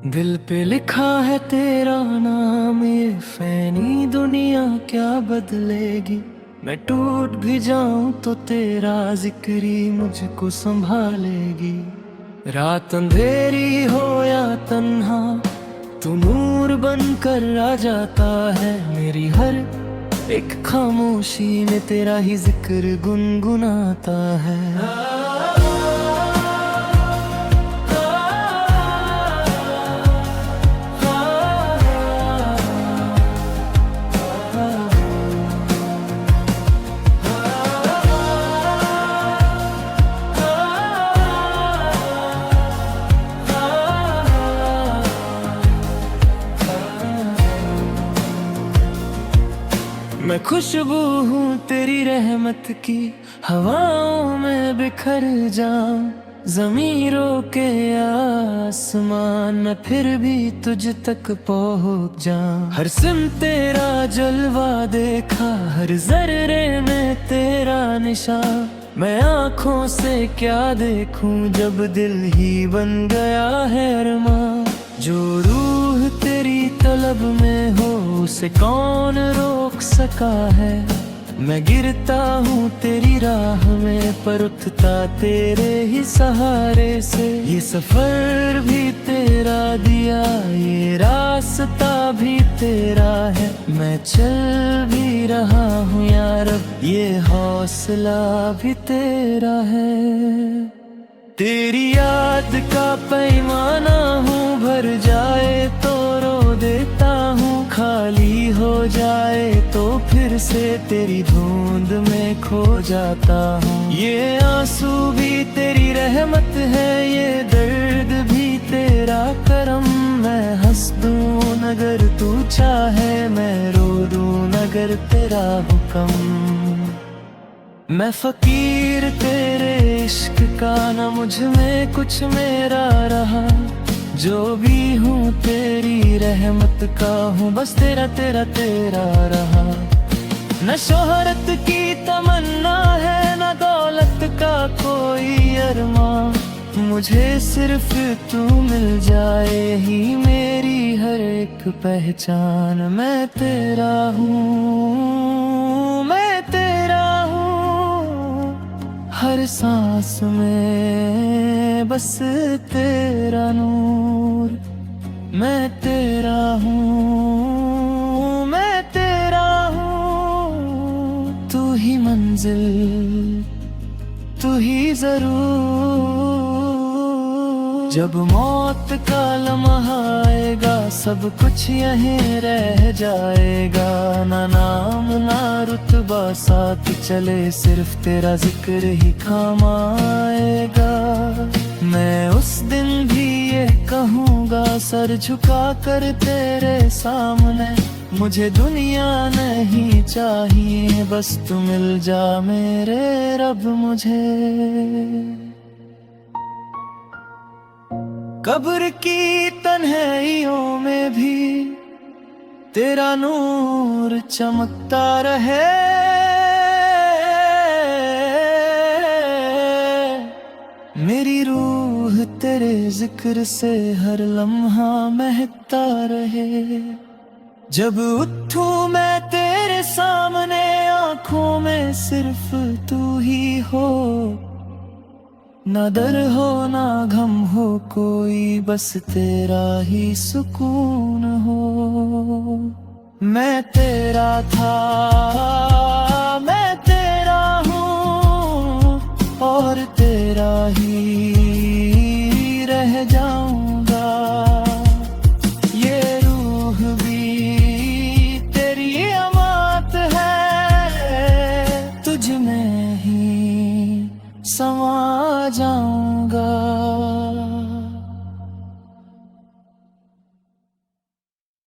दिल पे लिखा है तेरा नाम, ये फैनी दुनिया क्या बदलेगी। मैं टूट भी जाऊं तो तेरा जिक्र ही मुझको संभालेगी। रात अंधेरी हो या तन्हा, तू नूर बनकर आ जाता है। मेरी हर एक खामोशी में तेरा ही जिक्र गुनगुनाता है। मैं खुशबू हूँ तेरी रहमत की, हवाओं में बिखर जाऊं। ज़मीं रोके आसमान, मैं फिर भी तुझ तक पहुँच जाऊं। हर सिम तेरा जलवा देखा, हर जर्रे में तेरा निशान। मैं आँखों से क्या देखूं जब दिल ही बन गया है अरमान। जो रूह तेरी तलब में हो, उसे कौन रोक सका है। मैं गिरता हूँ तेरी राह में, पर उठता तेरे ही सहारे से। ये सफर भी तेरा दिया, ये रास्ता भी तेरा है। मैं चल भी रहा हूँ यार, अब ये हौसला भी तेरा है। तेरी याद का पैमाना हूँ, भर जाए तो रो देता हूँ। खाली हो जाए तो फिर से तेरी धुंध में खो जाता हूँ। ये आंसू भी तेरी रहमत है, ये दर्द भी तेरा करम। मैं हंस दूँ अगर तू चाहे, मैं रो दूँ अगर तेरा हुक्म। मैं फकीर तेरे इश्क का, ना मुझ में कुछ मेरा रहा। जो भी हूँ तेरी रहमत का हूँ, बस तेरा तेरा तेरा रहा। न शोहरत की तमन्ना है, न दौलत का कोई अरमान। मुझे सिर्फ तू मिल जाए ही मेरी हर एक पहचान। मैं तेरा हूँ, मैं तेरा हूँ, हर सांस में बस तेरा नूर। मैं तेरा हूँ, मैं तेरा हूँ, तू ही मंजिल, तू ही जरूर। जब मौत का लम्हा आएगा, सब कुछ यहीं रह जाएगा। ना नाम ना रुतबा साथ चले, सिर्फ तेरा जिक्र ही काम आएगा। मैं उस दिन भी ये कहूँगा, सर झुका कर तेरे सामने। मुझे दुनिया नहीं चाहिए, बस तू मिल जा मेरे रब मुझे। कब्र की तन्हाइयों में भी तेरा नूर चमकता रहे। मेरी रूह तेरे जिक्र से हर लम्हा महकता रहे। जब उठूं मैं तेरे सामने, आंखों में सिर्फ तू ही हो। ना डर हो ना गम हो कोई, बस तेरा ही सुकून हो। मैं तेरा था, मैं तेरा हूँ, और तेरा ही